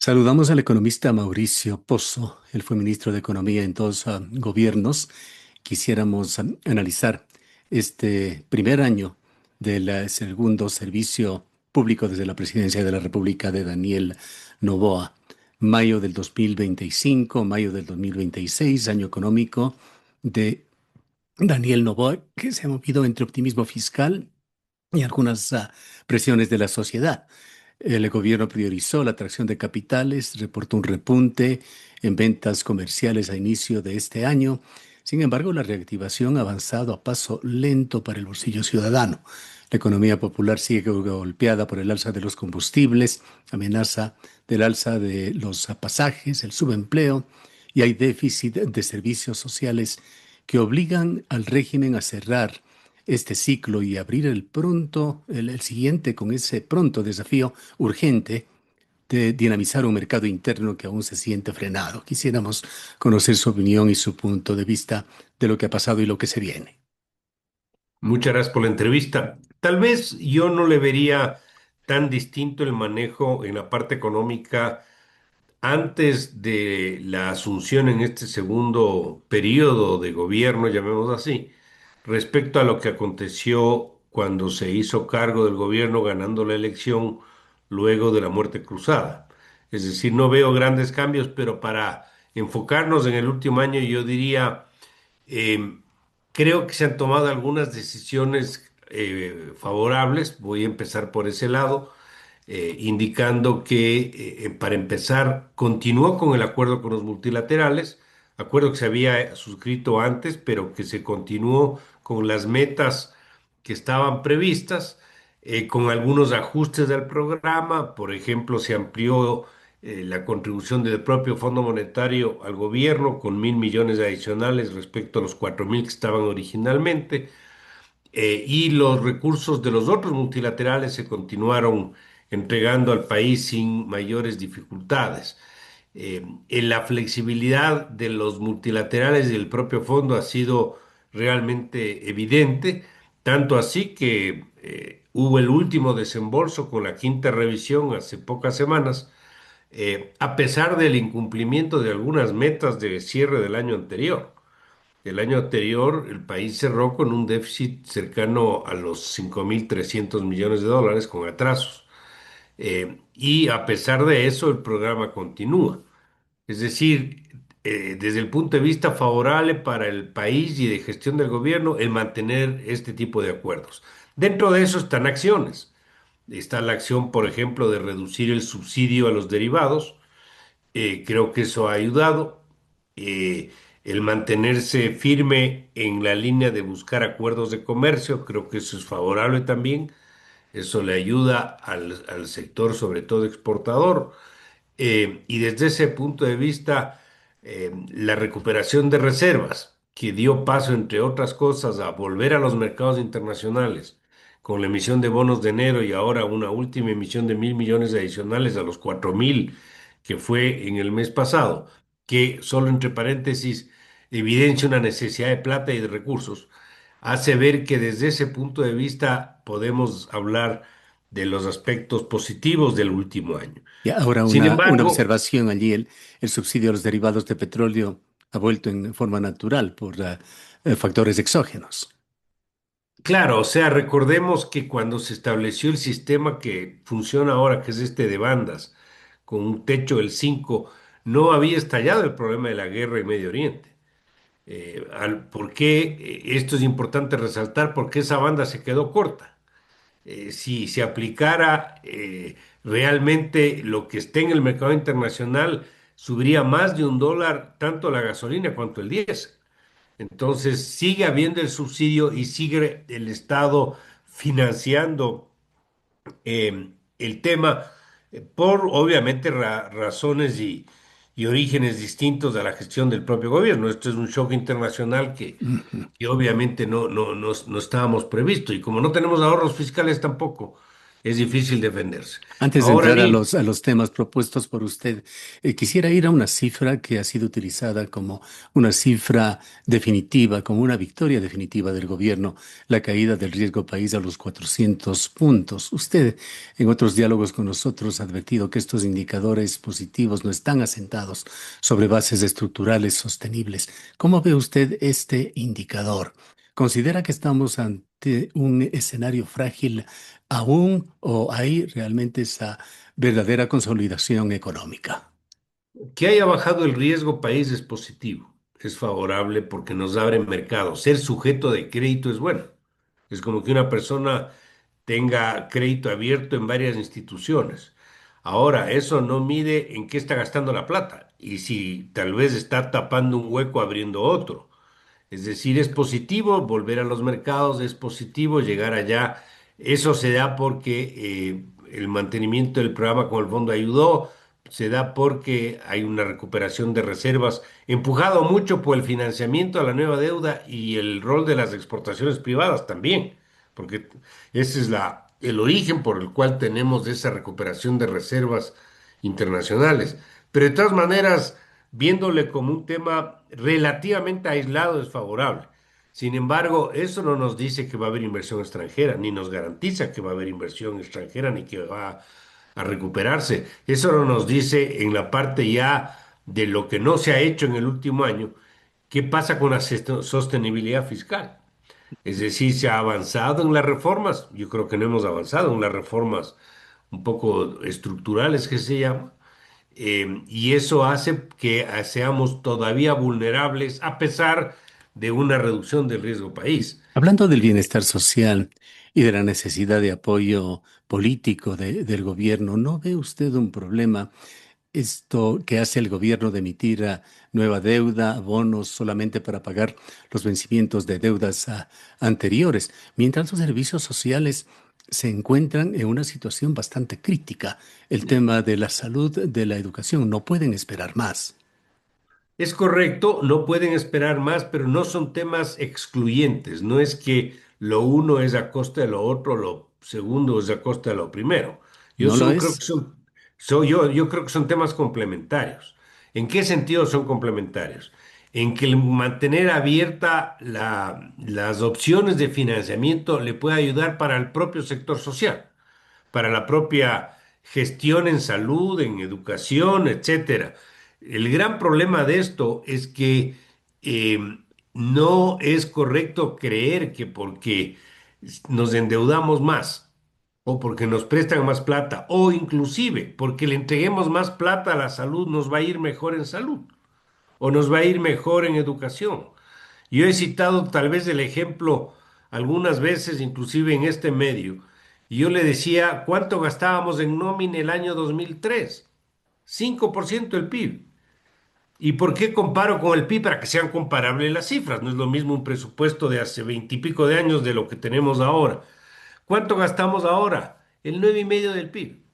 Saludamos al economista Mauricio Pozo. Él fue ministro de Economía en dos gobiernos. Quisiéramos analizar este primer año del segundo servicio público desde la presidencia de la República de Daniel Noboa. Mayo del 2025, mayo del 2026, año económico de Daniel Noboa, que se ha movido entre optimismo fiscal y algunas presiones de la sociedad. El gobierno priorizó la atracción de capitales, reportó un repunte en ventas comerciales a inicio de este año. Sin embargo, la reactivación ha avanzado a paso lento para el bolsillo ciudadano. La economía popular sigue golpeada por el alza de los combustibles, amenaza del alza de los pasajes, el subempleo, y hay déficit de servicios sociales que obligan al régimen a cerrar este ciclo y abrir el siguiente con ese pronto desafío urgente de dinamizar un mercado interno que aún se siente frenado. Quisiéramos conocer su opinión y su punto de vista de lo que ha pasado y lo que se viene. Muchas gracias por la entrevista. Tal vez yo no le vería tan distinto el manejo en la parte económica antes de la asunción en este segundo periodo de gobierno, llamémoslo así, respecto a lo que aconteció cuando se hizo cargo del gobierno ganando la elección luego de la muerte cruzada. Es decir, no veo grandes cambios, pero para enfocarnos en el último año, yo diría... Em, Creo que se han tomado algunas decisiones favorables. Voy a empezar por ese lado, indicando que, para empezar, continuó con el acuerdo con los multilaterales, acuerdo que se había suscrito antes, pero que se continuó con las metas que estaban previstas, con algunos ajustes del programa. Por ejemplo, se amplió la contribución del propio Fondo Monetario al gobierno con 1.000 millones adicionales respecto a los 4.000 que estaban originalmente, y los recursos de los otros multilaterales se continuaron entregando al país sin mayores dificultades. En la flexibilidad de los multilaterales y del propio fondo ha sido realmente evidente, tanto así que hubo el último desembolso con la quinta revisión hace pocas semanas, a pesar del incumplimiento de algunas metas de cierre del año anterior. El año anterior el país cerró con un déficit cercano a los 5.300 millones de dólares con atrasos. Y a pesar de eso, el programa continúa. Es decir, desde el punto de vista favorable para el país y de gestión del gobierno, el mantener este tipo de acuerdos. Dentro de eso están acciones. Está la acción, por ejemplo, de reducir el subsidio a los derivados. Creo que eso ha ayudado. El mantenerse firme en la línea de buscar acuerdos de comercio, creo que eso es favorable también. Eso le ayuda al sector, sobre todo exportador. Y desde ese punto de vista, la recuperación de reservas, que dio paso, entre otras cosas, a volver a los mercados internacionales, con la emisión de bonos de enero y ahora una última emisión de 1.000 millones adicionales a los 4.000 que fue en el mes pasado, que solo entre paréntesis evidencia una necesidad de plata y de recursos, hace ver que desde ese punto de vista podemos hablar de los aspectos positivos del último año. Y ahora Sin una embargo, observación allí, el subsidio a los derivados de petróleo ha vuelto en forma natural por factores exógenos. claro, o sea, recordemos que cuando se estableció el sistema que funciona ahora, que es este de bandas, con un techo del 5, no había estallado el problema de la guerra en Medio Oriente. ¿Por qué? Esto es importante resaltar porque esa banda se quedó corta. Si se aplicara realmente lo que esté en el mercado internacional, subiría más de $1 tanto la gasolina cuanto el diésel. Entonces sigue habiendo el subsidio y sigue el Estado financiando el tema, por obviamente razones y orígenes distintos a la gestión del propio gobierno. Esto es un shock internacional que obviamente no estábamos previsto, y como no tenemos ahorros fiscales tampoco, es difícil defenderse. Antes de Ahora entrar a bien, los temas propuestos por usted, quisiera ir a una cifra que ha sido utilizada como una cifra definitiva, como una victoria definitiva del gobierno, la caída del riesgo país a los 400 puntos. Usted, en otros diálogos con nosotros, ha advertido que estos indicadores positivos no están asentados sobre bases estructurales sostenibles. ¿Cómo ve usted este indicador? ¿Considera que estamos ante un escenario frágil aún o hay realmente esa verdadera consolidación económica? que haya bajado el riesgo país es positivo, es favorable porque nos abre mercados. Ser sujeto de crédito es bueno. Es como que una persona tenga crédito abierto en varias instituciones. Ahora, eso no mide en qué está gastando la plata y si tal vez está tapando un hueco abriendo otro. Es decir, es positivo volver a los mercados, es positivo llegar allá. Eso se da porque el mantenimiento del programa con el fondo ayudó, se da porque hay una recuperación de reservas, empujado mucho por el financiamiento a la nueva deuda y el rol de las exportaciones privadas también, porque ese es el origen por el cual tenemos esa recuperación de reservas internacionales. Pero de todas maneras viéndole como un tema relativamente aislado es favorable. Sin embargo, eso no nos dice que va a haber inversión extranjera, ni nos garantiza que va a haber inversión extranjera, ni que va a recuperarse. Eso no nos dice en la parte ya de lo que no se ha hecho en el último año, qué pasa con la sostenibilidad fiscal. Es decir, se ha avanzado en las reformas. Yo creo que no hemos avanzado en las reformas un poco estructurales que se llaman. Y eso hace que seamos todavía vulnerables a pesar de una reducción del riesgo país. Hablando del bienestar social y de la necesidad de apoyo político del gobierno, ¿no ve usted un problema esto que hace el gobierno de emitir nueva deuda, bonos solamente para pagar los vencimientos de deudas anteriores, mientras los servicios sociales se encuentran en una situación bastante crítica? El tema de la salud, de la educación, no pueden esperar más. Es correcto, no pueden esperar más, pero no son temas excluyentes. No es que lo uno es a costa de lo otro, lo segundo es a costa de lo primero. ¿No lo Creo es? que yo creo que son temas complementarios. ¿En qué sentido son complementarios? En que el mantener abierta las opciones de financiamiento le puede ayudar para el propio sector social, para la propia gestión en salud, en educación, etcétera. El gran problema de esto es que eh, no es correcto creer que porque nos endeudamos más o porque nos prestan más plata o inclusive porque le entreguemos más plata a la salud nos va a ir mejor en salud o nos va a ir mejor en educación. Yo he citado tal vez el ejemplo algunas veces, inclusive en este medio, y yo le decía cuánto gastábamos en nómina el año 2003, 5% del PIB. ¿Y por qué comparo con el PIB para que sean comparables las cifras? No es lo mismo un presupuesto de hace veintipico de años de lo que tenemos ahora. ¿Cuánto gastamos ahora? El 9,5 del PIB.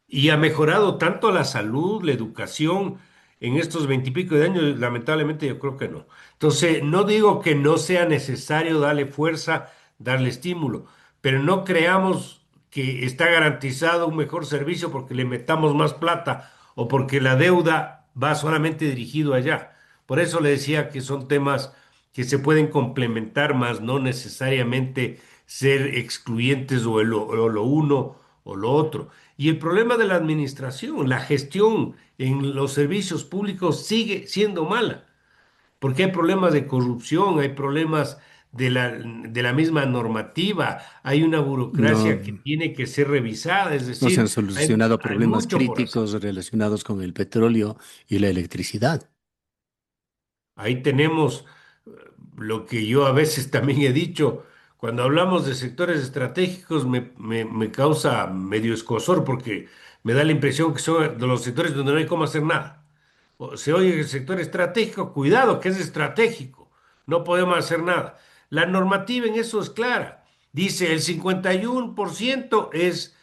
Y ha mejorado tanto la salud, la educación en estos veintipico de años, lamentablemente yo creo que no. Entonces, no digo que no sea necesario darle fuerza, darle estímulo, pero no creamos que está garantizado un mejor servicio porque le metamos más plata o porque la deuda va solamente dirigido allá. Por eso le decía que son temas que se pueden complementar más, no necesariamente ser excluyentes o lo uno o lo otro. Y el problema de la administración, la gestión en los servicios públicos sigue siendo mala, porque hay problemas de corrupción, hay problemas de la misma normativa, hay una burocracia que No, tiene que ser revisada, es no se han decir, solucionado hay problemas mucho por hacer. críticos relacionados con el petróleo y la electricidad. Ahí tenemos lo que yo a veces también he dicho, cuando hablamos de sectores estratégicos me causa medio escozor porque me da la impresión que son de los sectores donde no hay cómo hacer nada. Se oye el sector estratégico, cuidado que es estratégico, no podemos hacer nada. La normativa en eso es clara. Dice el 51% es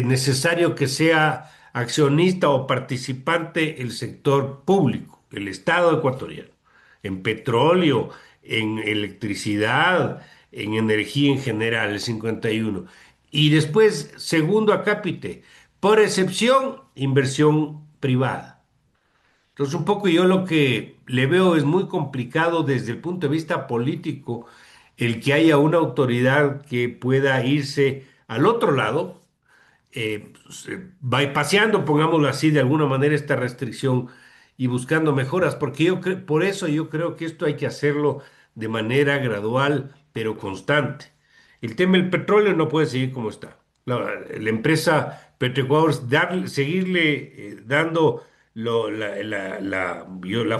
necesario que sea accionista o participante el sector público, el Estado ecuatoriano, en petróleo, en electricidad, en energía en general, el 51. Y después, segundo acápite, por excepción, inversión privada. Entonces, un poco yo lo que le veo es muy complicado desde el punto de vista político el que haya una autoridad que pueda irse al otro lado, bypaseando, pongámoslo así, de alguna manera esta restricción y buscando mejoras, porque por eso yo creo que esto hay que hacerlo de manera gradual, pero constante. El tema del petróleo no puede seguir como está. La empresa Petroecuador, seguirle dando la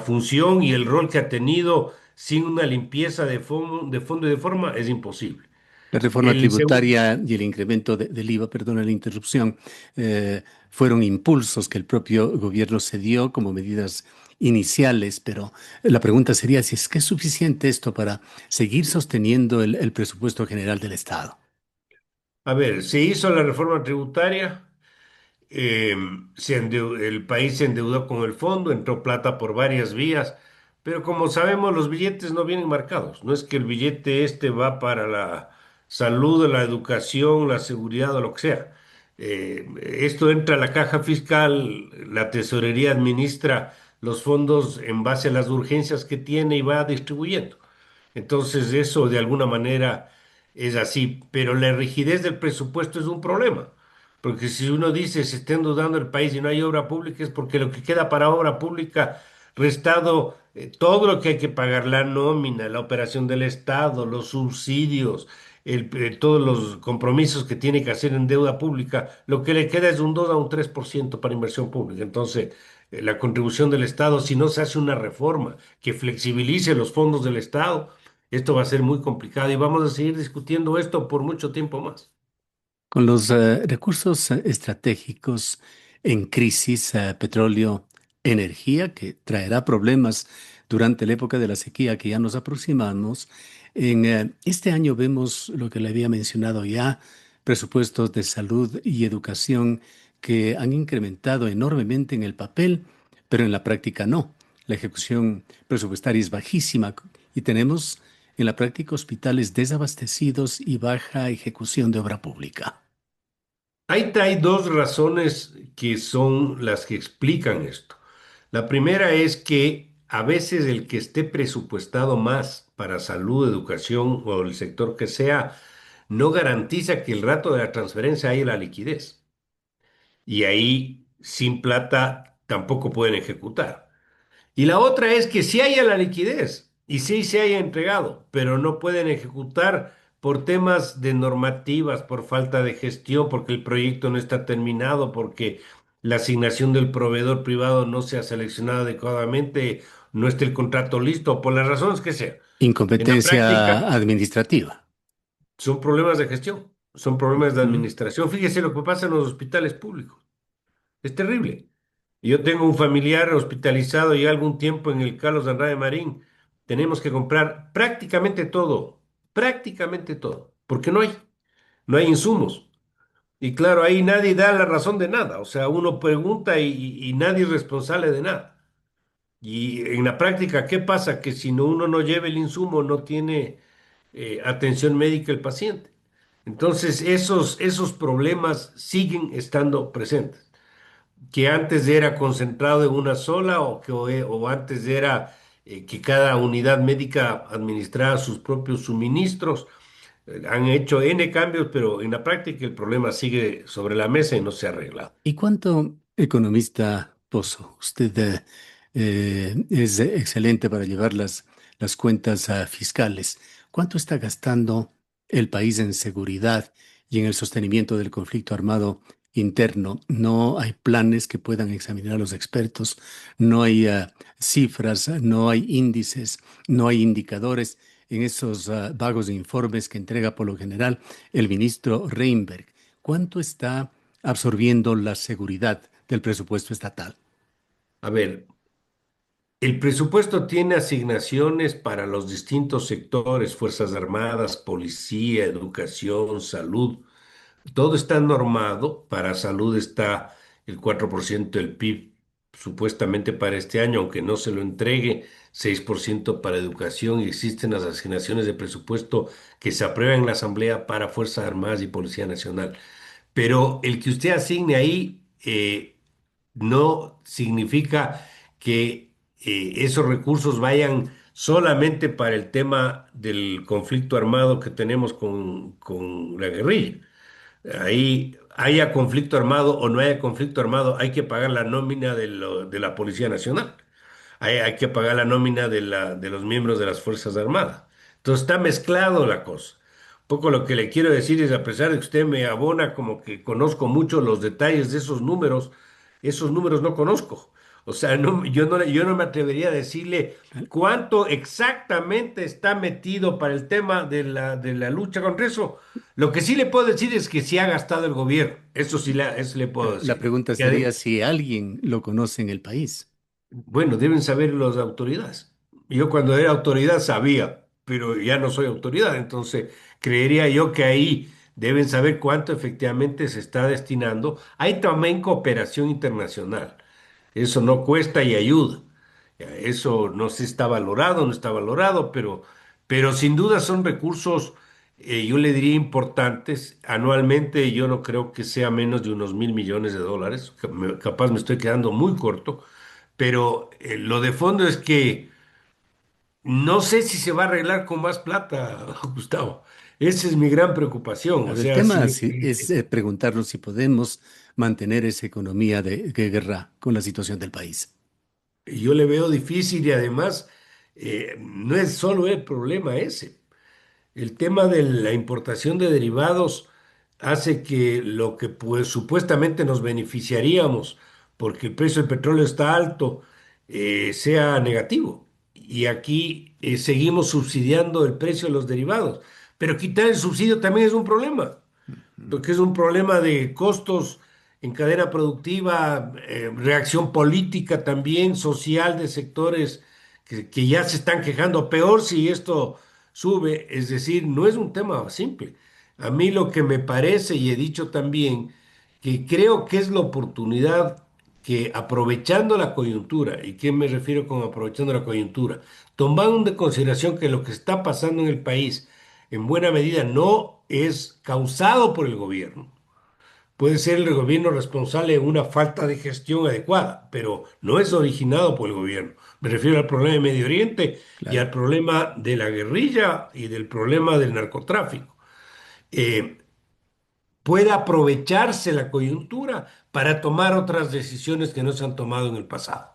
función y el rol que ha tenido sin una limpieza de fondo y de forma es imposible. La reforma El segundo. tributaria y el incremento del IVA, perdona la interrupción, fueron impulsos que el propio gobierno se dio como medidas iniciales, pero la pregunta sería si es que es suficiente esto para seguir sosteniendo el presupuesto general del Estado. A ver, se hizo la reforma tributaria, eh, el país se endeudó con el fondo, entró plata por varias vías, pero como sabemos, los billetes no vienen marcados. No es que el billete este va para la salud, la educación, la seguridad o lo que sea. Esto entra a la caja fiscal, la tesorería administra los fondos en base a las urgencias que tiene y va distribuyendo. Entonces, eso de alguna manera es así, pero la rigidez del presupuesto es un problema, porque si uno dice se está endeudando el país y no hay obra pública, es porque lo que queda para obra pública, restado todo lo que hay que pagar, la nómina, la operación del Estado, los subsidios, todos los compromisos que tiene que hacer en deuda pública, lo que le queda es un 2 a un 3% para inversión pública. Entonces, la contribución del Estado, si no se hace una reforma que flexibilice los fondos del Estado, esto va a ser muy complicado y vamos a seguir discutiendo esto por mucho tiempo más. Con los recursos estratégicos en crisis, petróleo, energía, que traerá problemas durante la época de la sequía que ya nos aproximamos, en este año vemos lo que le había mencionado ya, presupuestos de salud y educación que han incrementado enormemente en el papel, pero en la práctica no. La ejecución presupuestaria es bajísima y tenemos en la práctica hospitales desabastecidos y baja ejecución de obra pública. Hay dos razones que son las que explican esto. La primera es que a veces el que esté presupuestado más para salud, educación o el sector que sea, no garantiza que el rato de la transferencia haya la liquidez. Y ahí sin plata tampoco pueden ejecutar. Y la otra es que sí haya la liquidez y sí se haya entregado, pero no pueden ejecutar por temas de normativas, por falta de gestión, porque el proyecto no está terminado, porque la asignación del proveedor privado no se ha seleccionado adecuadamente, no está el contrato listo, por las razones que sea. En la Incompetencia práctica administrativa. son problemas de gestión, son problemas de Ujú. administración. Fíjese lo que pasa en los hospitales públicos. Es terrible. Yo tengo un familiar hospitalizado ya algún tiempo en el Carlos Andrade Marín. Tenemos que comprar prácticamente todo, porque no hay insumos. Y claro, ahí nadie da la razón de nada. O sea, uno pregunta y nadie es responsable de nada. Y en la práctica, ¿qué pasa? Que si uno no lleva el insumo, no tiene atención médica el paciente. Entonces, esos problemas siguen estando presentes que antes era concentrado en una sola o antes era que cada unidad médica administraba sus propios suministros. Han hecho N cambios, pero en la práctica el problema sigue sobre la mesa y no se ha arreglado. ¿Y cuánto, economista Pozo? Usted es excelente para llevar las cuentas fiscales. ¿Cuánto está gastando el país en seguridad y en el sostenimiento del conflicto armado interno? No hay planes que puedan examinar los expertos, no hay cifras, no hay índices, no hay indicadores en esos vagos informes que entrega por lo general el ministro Reinberg. ¿Cuánto está absorbiendo la seguridad del presupuesto estatal? A ver, el presupuesto tiene asignaciones para los distintos sectores, Fuerzas Armadas, policía, educación, salud. Todo está normado. Para salud está el 4% del PIB supuestamente para este año, aunque no se lo entregue, 6% para educación y existen las asignaciones de presupuesto que se aprueban en la Asamblea para Fuerzas Armadas y Policía Nacional. Pero el que usted asigne ahí no significa que esos recursos vayan solamente para el tema del conflicto armado que tenemos con la guerrilla. Ahí haya conflicto armado o no haya conflicto armado, hay que pagar la nómina de la Policía Nacional. Hay que pagar la nómina de los miembros de las Fuerzas Armadas. Entonces está mezclado la cosa. Un poco lo que le quiero decir es, a pesar de que usted me abona como que conozco mucho los detalles de esos números no conozco. O sea, yo no me atrevería a decirle cuánto exactamente está metido para el tema de la lucha contra eso. Lo que sí le puedo decir es que sí ha gastado el gobierno. Eso sí, eso le puedo La decir. pregunta sería si alguien lo conoce en el país. Bueno, deben saber las autoridades. Yo cuando era autoridad sabía, pero ya no soy autoridad, entonces creería yo que ahí deben saber cuánto efectivamente se está destinando. Hay también cooperación internacional. Eso no cuesta y ayuda. Ya, eso no sé si está valorado, no está valorado, pero sin duda son recursos, yo le diría importantes. Anualmente yo no creo que sea menos de unos 1.000 millones de dólares. Capaz me estoy quedando muy corto, pero lo de fondo es que no sé si se va a arreglar con más plata, Gustavo. Esa es mi gran preocupación. O Claro, el sea, tema es preguntarnos si podemos mantener esa economía de guerra con la situación del país. yo le veo difícil y además no es solo el problema ese. El tema de la importación de derivados hace que lo que pues supuestamente nos beneficiaríamos porque el precio del petróleo está alto sea negativo. Y aquí seguimos subsidiando el precio de los derivados. Pero quitar el subsidio también es un problema Ujú. porque es un problema de costos en cadena productiva, reacción política también, social de sectores que ya se están quejando. Peor si esto sube, es decir, no es un tema simple. A mí lo que me parece, y he dicho también, que creo que es la oportunidad que aprovechando la coyuntura, ¿y qué me refiero con aprovechando la coyuntura? Tomando en consideración que lo que está pasando en el país en buena medida no es causado por el gobierno. Puede ser el gobierno responsable de una falta de gestión adecuada, pero no es originado por el gobierno. Me refiero al problema de Medio Oriente y Claro. al problema de la guerrilla y del problema del narcotráfico. Eh, Puede aprovecharse la coyuntura para tomar otras decisiones que no se han tomado en el pasado.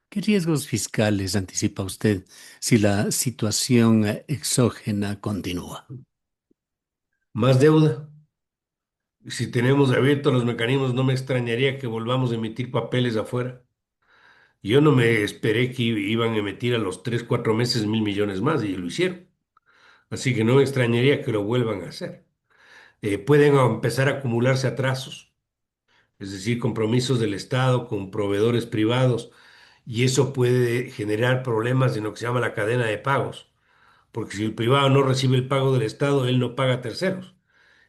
¿Qué riesgos fiscales anticipa usted si la situación exógena continúa? Más deuda. Si tenemos abiertos los mecanismos, no me extrañaría que volvamos a emitir papeles afuera. Yo no me esperé que iban a emitir a los 3, 4 meses 1.000 millones más y lo hicieron. Así que no me extrañaría que lo vuelvan a hacer. Pueden empezar a acumularse atrasos, es decir, compromisos del Estado con proveedores privados, y eso puede generar problemas en lo que se llama la cadena de pagos, porque si el privado no recibe el pago del Estado, él no paga a terceros.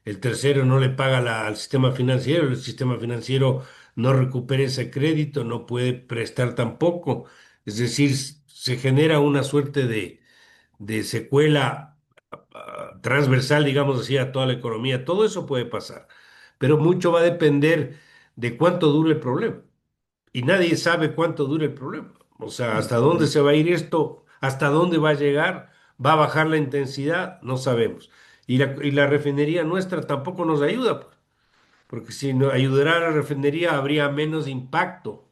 El tercero no le paga al sistema financiero, el sistema financiero no recupera ese crédito, no puede prestar tampoco. Es decir, se genera una suerte de secuela transversal, digamos así, a toda la economía. Todo eso puede pasar, pero mucho va a depender de cuánto dure el problema. Y nadie sabe cuánto dure el problema. O sea, hasta dónde Ujú. se va a ir esto, hasta dónde va a llegar, va a bajar la intensidad, no sabemos. Y la refinería nuestra tampoco nos ayuda, pues, porque si no ayudara a la refinería habría menos impacto.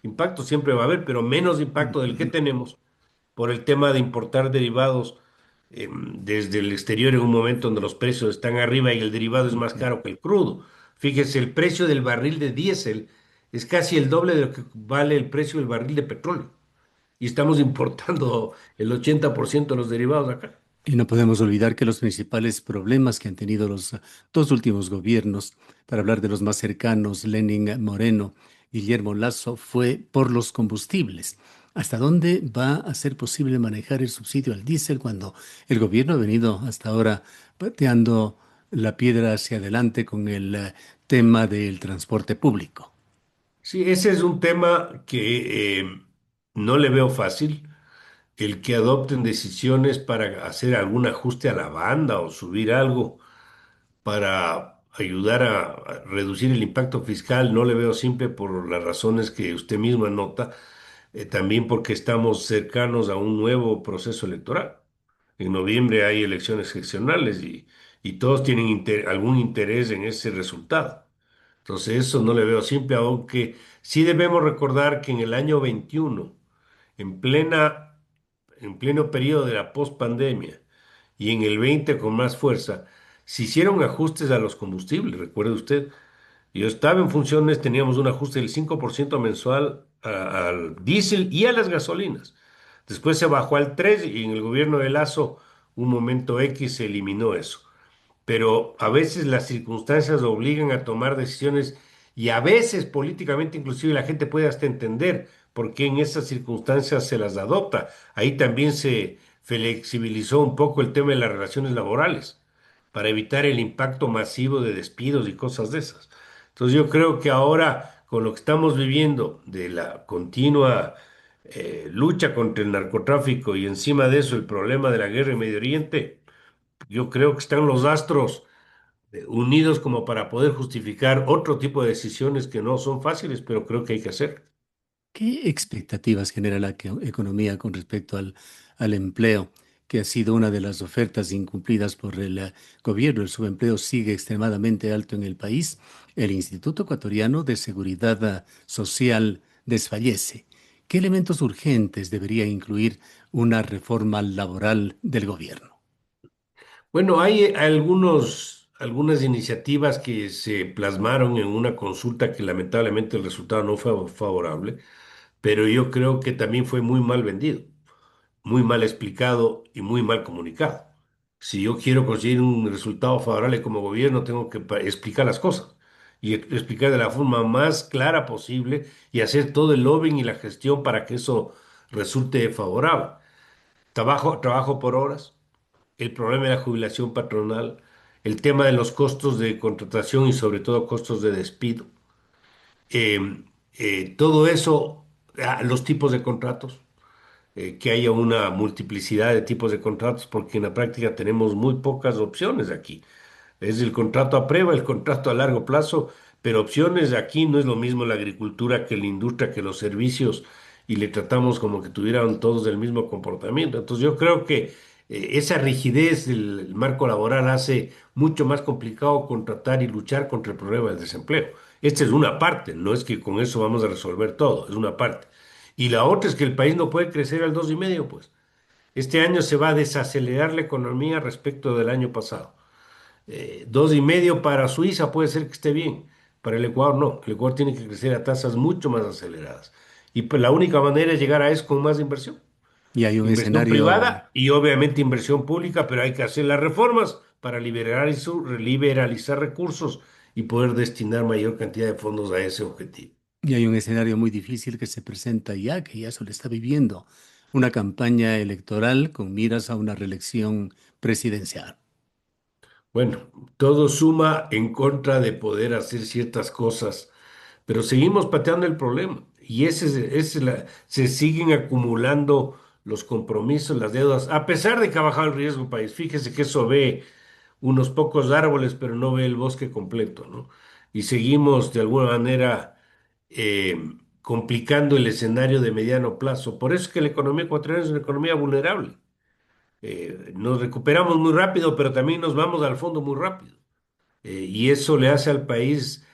Impacto siempre va a haber, pero menos impacto del que Ujú. tenemos por el tema de importar derivados desde el exterior en un momento donde los precios están arriba y el derivado es más Ujú. caro que el crudo. Fíjese, el precio del barril de diésel es casi el doble de lo que vale el precio del barril de petróleo. Y estamos importando el 80% de los derivados acá. Y no podemos olvidar que los principales problemas que han tenido los dos últimos gobiernos, para hablar de los más cercanos, Lenin Moreno, Guillermo Lasso, fue por los combustibles. ¿Hasta dónde va a ser posible manejar el subsidio al diésel cuando el gobierno ha venido hasta ahora pateando la piedra hacia adelante con el tema del transporte público? Sí, ese es un tema que no le veo fácil, el que adopten decisiones para hacer algún ajuste a la banda o subir algo para ayudar a reducir el impacto fiscal, no le veo simple por las razones que usted misma nota, también porque estamos cercanos a un nuevo proceso electoral. En noviembre hay elecciones seccionales y todos tienen algún interés en ese resultado. Entonces eso no le veo simple, aunque sí debemos recordar que en el año 21, en en pleno periodo de la pospandemia y en el 20 con más fuerza, se hicieron ajustes a los combustibles, recuerde usted. Yo estaba en funciones, teníamos un ajuste del 5% mensual al diésel y a las gasolinas. Después se bajó al 3% y en el gobierno de Lazo, un momento X, se eliminó eso, pero a veces las circunstancias obligan a tomar decisiones y a veces políticamente inclusive la gente puede hasta entender por qué en esas circunstancias se las adopta. Ahí también se flexibilizó un poco el tema de las relaciones laborales para evitar el impacto masivo de despidos y cosas de esas. Entonces yo creo que ahora con lo que estamos viviendo de la continua lucha contra el narcotráfico y encima de eso el problema de la guerra en Medio Oriente, yo creo que están los astros unidos como para poder justificar otro tipo de decisiones que no son fáciles, pero creo que hay que hacer. ¿Qué expectativas genera la economía con respecto al empleo, que ha sido una de las ofertas incumplidas por el gobierno? El subempleo sigue extremadamente alto en el país. El Instituto Ecuatoriano de Seguridad Social desfallece. ¿Qué elementos urgentes debería incluir una reforma laboral del gobierno? Bueno, hay algunas iniciativas que se plasmaron en una consulta que lamentablemente el resultado no fue favorable, pero yo creo que también fue muy mal vendido, muy mal explicado y muy mal comunicado. Si yo quiero conseguir un resultado favorable como gobierno, tengo que explicar las cosas y explicar de la forma más clara posible y hacer todo el lobbying y la gestión para que eso resulte favorable. Trabajo por horas, el problema de la jubilación patronal, el tema de los costos de contratación y sobre todo costos de despido. Todo eso, los tipos de contratos, que haya una multiplicidad de tipos de contratos, porque en la práctica tenemos muy pocas opciones aquí. Es el contrato a prueba, el contrato a largo plazo, pero opciones aquí no es lo mismo la agricultura que la industria, que los servicios, y le tratamos como que tuvieran todos el mismo comportamiento. Entonces yo creo que esa rigidez del marco laboral hace mucho más complicado contratar y luchar contra el problema del desempleo. Esta es una parte, no es que con eso vamos a resolver todo, es una parte. Y la otra es que el país no puede crecer al 2,5, pues. Este año se va a desacelerar la economía respecto del año pasado. 2,5 para Suiza puede ser que esté bien, para el Ecuador no. El Ecuador tiene que crecer a tasas mucho más aceleradas. Y pues la única manera de llegar a eso con más inversión. Y hay un Inversión escenario. privada y obviamente inversión pública, pero hay que hacer las reformas para liberalizar recursos y poder destinar mayor cantidad de fondos a ese objetivo. Y hay un escenario muy difícil que se presenta ya, que ya se lo está viviendo, una campaña electoral con miras a una reelección presidencial. Bueno, todo suma en contra de poder hacer ciertas cosas, pero seguimos pateando el problema y se siguen acumulando los compromisos, las deudas, a pesar de que ha bajado el riesgo país. Fíjese que eso ve unos pocos árboles, pero no ve el bosque completo, ¿no? Y seguimos de alguna manera complicando el escenario de mediano plazo. Por eso es que la economía ecuatoriana es una economía vulnerable. Nos recuperamos muy rápido, pero también nos vamos al fondo muy rápido. Y eso le hace al país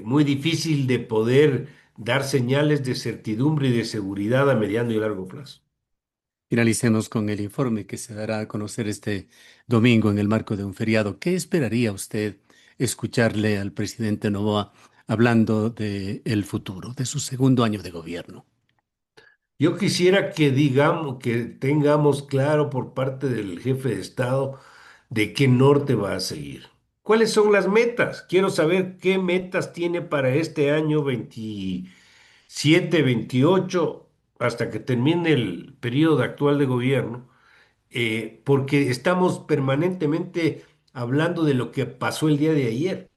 muy difícil de poder dar señales de certidumbre y de seguridad a mediano y largo plazo. Finalicemos con el informe que se dará a conocer este domingo en el marco de un feriado. ¿Qué esperaría usted escucharle al presidente Noboa hablando de el futuro, de su segundo año de gobierno? Yo quisiera que digamos, que tengamos claro por parte del jefe de Estado de qué norte va a seguir. ¿Cuáles son las metas? Quiero saber qué metas tiene para este año 27, 28, hasta que termine el periodo actual de gobierno, porque estamos permanentemente hablando de lo que pasó el día de ayer.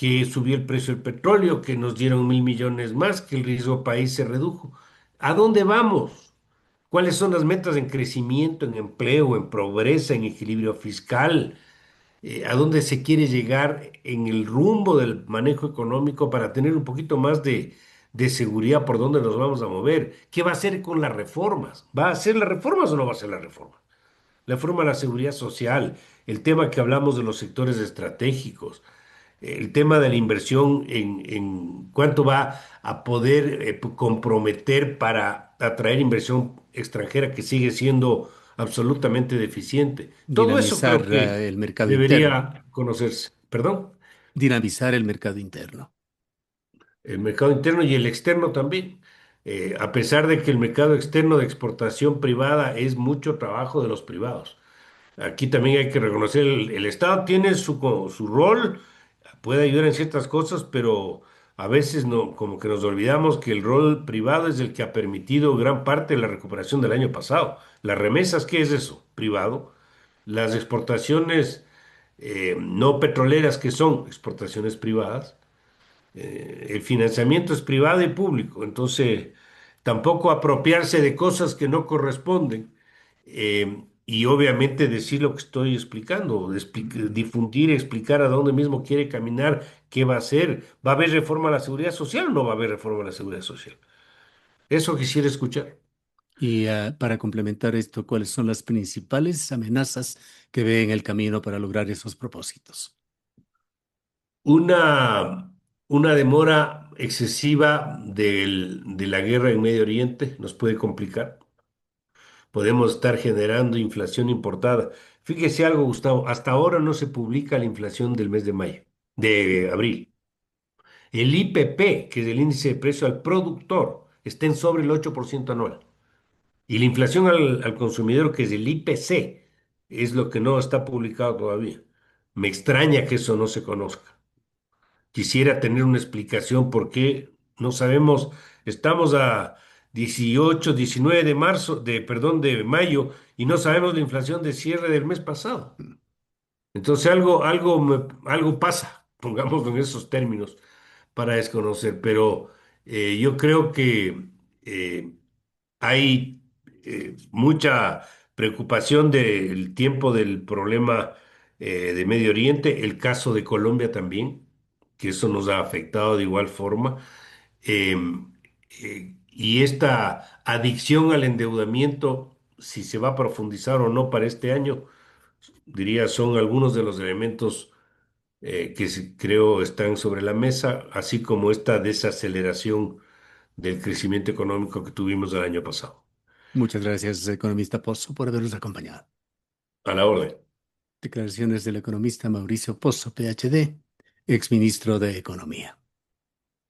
que subió el precio del petróleo, que nos dieron 1.000 millones más, que el riesgo país se redujo. ¿A dónde vamos? ¿Cuáles son las metas en crecimiento, en empleo, en pobreza, en equilibrio fiscal? ¿A dónde se quiere llegar en el rumbo del manejo económico para tener un poquito más de seguridad por dónde nos vamos a mover? ¿Qué va a hacer con las reformas? ¿Va a hacer las reformas o no va a hacer las reformas? La reforma a la seguridad social, el tema que hablamos de los sectores estratégicos, el tema de la inversión en cuánto va a poder comprometer para atraer inversión extranjera que sigue siendo absolutamente deficiente. Todo eso creo Dinamizar que el mercado interno. debería conocerse. Perdón, Dinamizar el mercado interno. el mercado interno y el externo también. A pesar de que el mercado externo de exportación privada es mucho trabajo de los privados. Aquí también hay que reconocer, el Estado tiene su rol, puede ayudar en ciertas cosas, pero a veces no, como que nos olvidamos que el rol privado es el que ha permitido gran parte de la recuperación del año pasado. Las remesas, ¿qué es eso? Privado. Las exportaciones no petroleras, ¿qué son? Exportaciones privadas. El financiamiento es privado y público, entonces tampoco apropiarse de cosas que no corresponden. Y obviamente decir lo que estoy explicando, difundir, explicar a dónde mismo quiere caminar, qué va a hacer. ¿Va a haber reforma a la seguridad social o no va a haber reforma a la seguridad social? Eso quisiera escuchar. Y para complementar esto, ¿cuáles son las principales amenazas que ve en el camino para lograr esos propósitos? Una demora excesiva de la guerra en Medio Oriente nos puede complicar. Podemos estar generando inflación importada. Fíjese algo, Gustavo, hasta ahora no se publica la inflación del mes de mayo, de abril. El IPP, que es el índice de precio al productor, está en sobre el 8% anual. Y la inflación al consumidor, que es el IPC, es lo que no está publicado todavía. Me extraña que eso no se conozca. Quisiera tener una explicación por qué no sabemos, estamos a 18, 19 de marzo, perdón, de mayo, y no sabemos la inflación de cierre del mes pasado. Entonces algo pasa, pongámoslo en esos términos, para desconocer, pero yo creo que eh, hay mucha preocupación del tiempo del problema de Medio Oriente, el caso de Colombia también, que eso nos ha afectado de igual forma. Eh, y esta adicción al endeudamiento, si se va a profundizar o no para este año, diría, son algunos de los elementos que creo están sobre la mesa, así como esta desaceleración del crecimiento económico que tuvimos el año pasado. Muchas gracias, economista Pozo, por habernos acompañado. A la orden. Declaraciones del economista Mauricio Pozo, PhD, exministro de Economía.